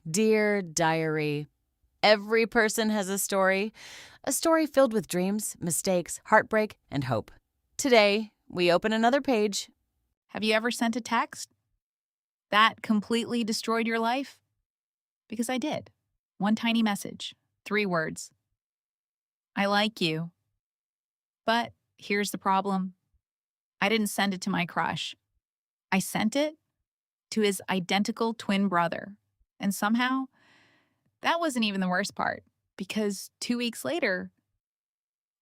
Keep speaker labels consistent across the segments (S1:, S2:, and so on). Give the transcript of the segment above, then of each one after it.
S1: Dear Diary, every person has a story filled with dreams, mistakes, heartbreak, and hope. Today, we open another page.
S2: Have you ever sent a text that completely destroyed your life? Because I did. One tiny message, 3 words. I like you. But here's the problem. I didn't send it to my crush. I sent it to his identical twin brother. And somehow, that wasn't even the worst part. Because 2 weeks later,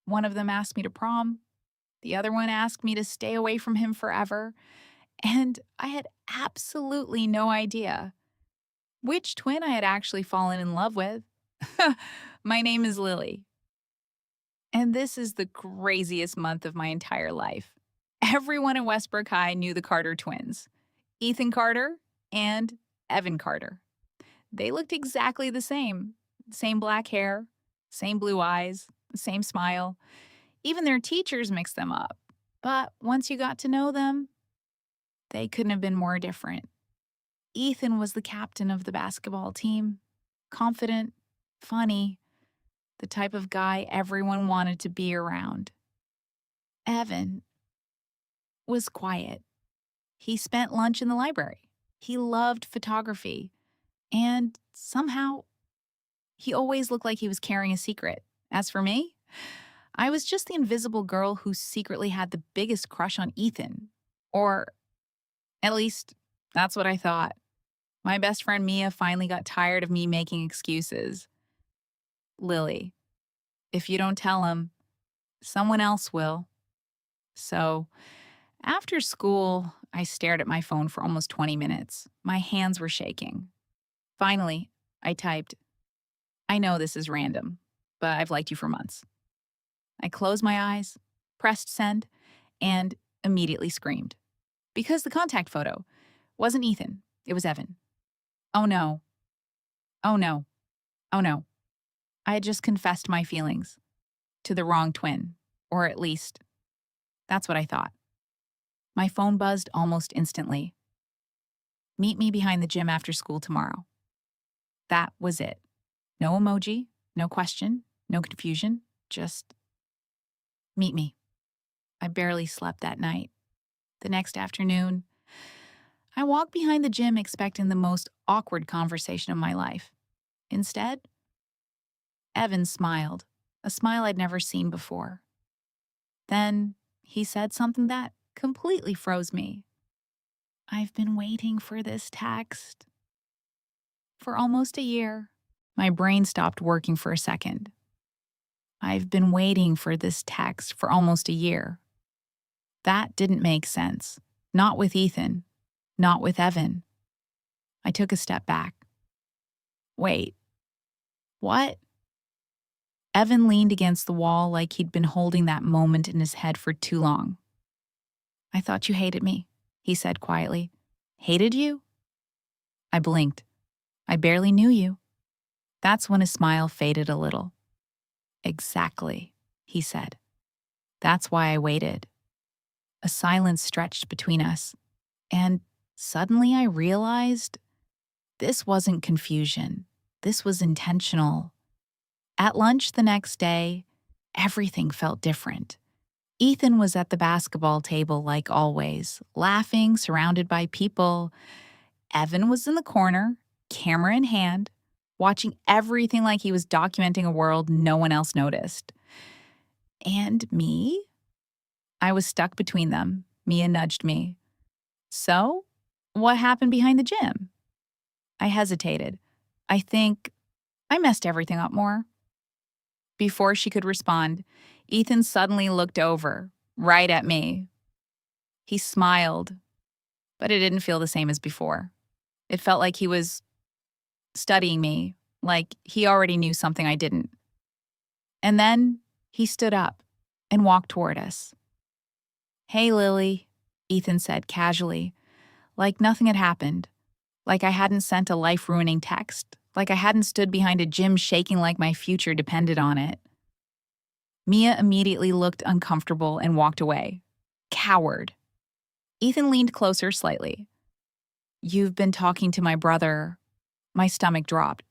S2: one of them asked me to prom. The other one asked me to stay away from him forever. And I had absolutely no idea which twin I had actually fallen in love with. My name is Lily, and this is the craziest month of my entire life. Everyone in Westbrook High knew the Carter twins, Ethan Carter and Evan Carter. They looked exactly the same black hair, same blue eyes, same smile. Even their teachers mixed them up. But once you got to know them, they couldn't have been more different. Ethan was the captain of the basketball team, confident, funny, the type of guy everyone wanted to be around. Evan was quiet. He spent lunch in the library. He loved photography. And somehow, he always looked like he was carrying a secret. As for me, I was just the invisible girl who secretly had the biggest crush on Ethan. Or at least, that's what I thought. My best friend Mia finally got tired of me making excuses. Lily, if you don't tell him, someone else will. So, after school, I stared at my phone for almost 20 minutes. My hands were shaking. Finally, I typed, I know this is random, but I've liked you for months. I closed my eyes, pressed send, and immediately screamed. Because the contact photo wasn't Ethan, it was Evan. Oh no. Oh no. Oh no. I had just confessed my feelings to the wrong twin, or at least, that's what I thought. My phone buzzed almost instantly. Meet me behind the gym after school tomorrow. That was it. No emoji, no question, no confusion, just meet me. I barely slept that night. The next afternoon, I walked behind the gym expecting the most awkward conversation of my life. Instead, Evan smiled, a smile I'd never seen before. Then he said something that completely froze me. I've been waiting for this text for almost a year. My brain stopped working for a second. I've been waiting for this text for almost a year. That didn't make sense. Not with Ethan. Not with Evan. I took a step back. Wait. What? Evan leaned against the wall like he'd been holding that moment in his head for too long. I thought you hated me, he said quietly. Hated you? I blinked. I barely knew you. That's when his smile faded a little. Exactly, he said. That's why I waited. A silence stretched between us, and suddenly I realized this wasn't confusion. This was intentional. At lunch the next day, everything felt different. Ethan was at the basketball table like always, laughing, surrounded by people. Evan was in the corner, camera in hand, watching everything like he was documenting a world no one else noticed. And me? I was stuck between them. Mia nudged me. So, what happened behind the gym? I hesitated. I think I messed everything up more. Before she could respond, Ethan suddenly looked over, right at me. He smiled, but it didn't feel the same as before. It felt like he was studying me, like he already knew something I didn't. And then he stood up and walked toward us. Hey, Lily, Ethan said casually, like nothing had happened, like I hadn't sent a life-ruining text, like I hadn't stood behind a gym shaking like my future depended on it. Mia immediately looked uncomfortable and walked away. Coward. Ethan leaned closer slightly. You've been talking to my brother My stomach dropped.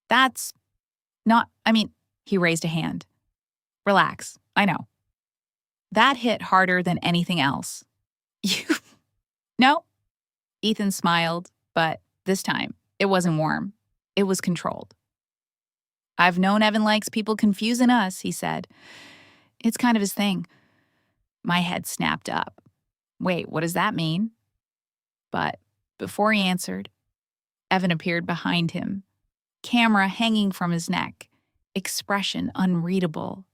S2: That's he raised a hand. Relax, I know. That hit harder than anything else. You, no? Ethan smiled, but this time, it wasn't warm. It was controlled. I've known Evan likes people confusing us, he said. It's kind of his thing. My head snapped up. Wait, what does that mean? But before he answered, Evan appeared behind him, camera hanging from his neck, expression unreadable.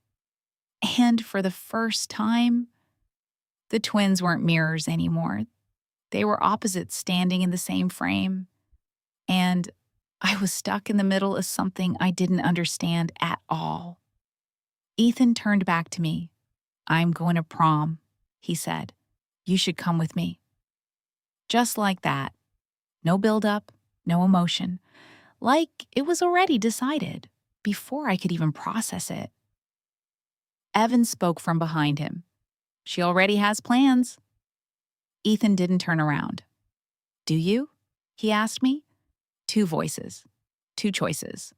S2: And for the first time, the twins weren't mirrors anymore. They were opposites standing in the same frame. And I was stuck in the middle of something I didn't understand at all. Ethan turned back to me. I'm going to prom, he said. You should come with me. Just like that. No build-up, no emotion. Like it was already decided, before I could even process it. Evan spoke from behind him. She already has plans. Ethan didn't turn around. Do you? He asked me. Two voices. Two choices.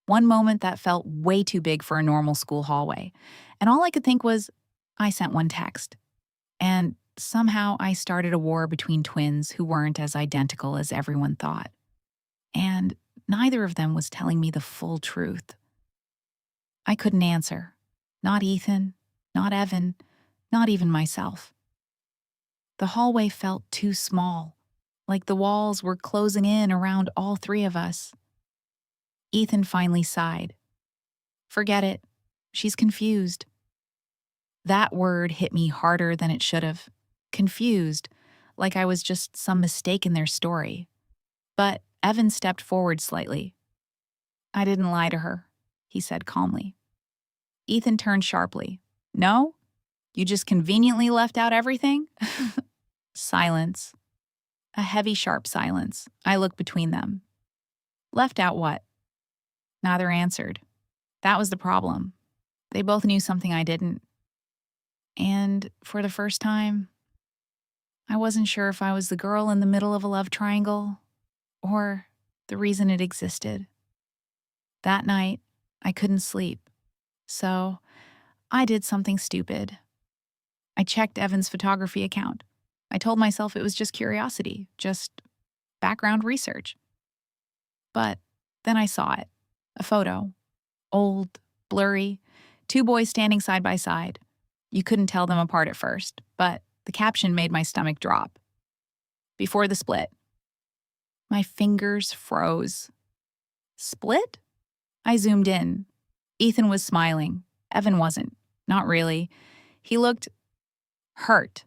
S2: One moment that felt way too big for a normal school hallway. And all I could think was, I sent one text. And somehow I started a war between twins who weren't as identical as everyone thought. And neither of them was telling me the full truth. I couldn't answer. Not Ethan, not Evan, not even myself. The hallway felt too small, like the walls were closing in around all three of us. Ethan finally sighed. Forget it. She's confused. That word hit me harder than it should have. Confused, like I was just some mistake in their story. But Evan stepped forward slightly. I didn't lie to her, he said calmly. Ethan turned sharply. No? You just conveniently left out everything? Silence. A heavy, sharp silence. I looked between them. Left out what? Neither answered. That was the problem. They both knew something I didn't. And for the first time, I wasn't sure if I was the girl in the middle of a love triangle or the reason it existed. That night, I couldn't sleep. So I did something stupid. I checked Evan's photography account. I told myself it was just curiosity, just background research. But then I saw it. A photo. Old, blurry, two boys standing side by side. You couldn't tell them apart at first, but the caption made my stomach drop. Before the split. My fingers froze. Split? I zoomed in. Ethan was smiling. Evan wasn't. Not really. He looked hurt,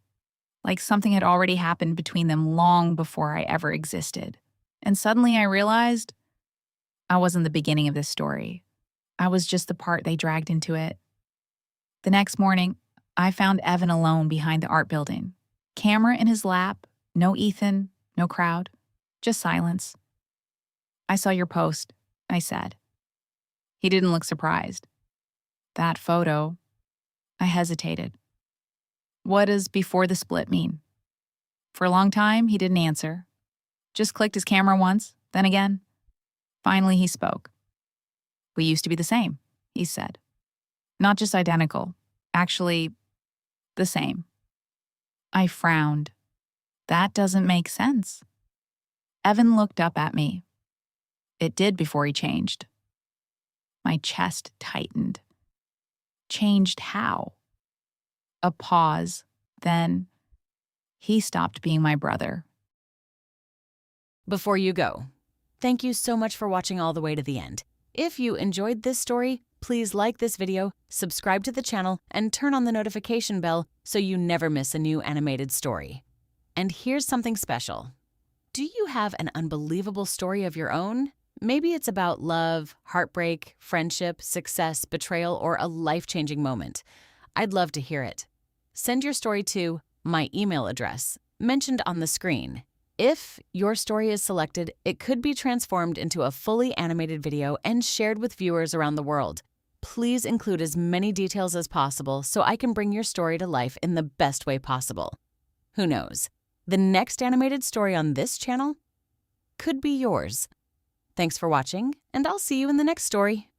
S2: like something had already happened between them long before I ever existed. And suddenly I realized I wasn't the beginning of this story. I was just the part they dragged into it. The next morning, I found Evan alone behind the art building. Camera in his lap, no Ethan, no crowd, just silence. I saw your post, I said. He didn't look surprised. That photo, I hesitated. What does before the split mean? For a long time, he didn't answer. Just clicked his camera once, then again. Finally, he spoke. We used to be the same, he said. Not just identical, actually, the same. I frowned. That doesn't make sense. Evan looked up at me. It did before he changed. My chest tightened. Changed how? A pause, then he stopped being my brother.
S1: Before you go, thank you so much for watching all the way to the end. If you enjoyed this story, please like this video, subscribe to the channel, and turn on the notification bell so you never miss a new animated story. And here's something special. Do you have an unbelievable story of your own? Maybe it's about love, heartbreak, friendship, success, betrayal, or a life-changing moment. I'd love to hear it. Send your story to my email address, mentioned on the screen. If your story is selected, it could be transformed into a fully animated video and shared with viewers around the world. Please include as many details as possible so I can bring your story to life in the best way possible. Who knows? The next animated story on this channel could be yours. Thanks for watching, and I'll see you in the next story.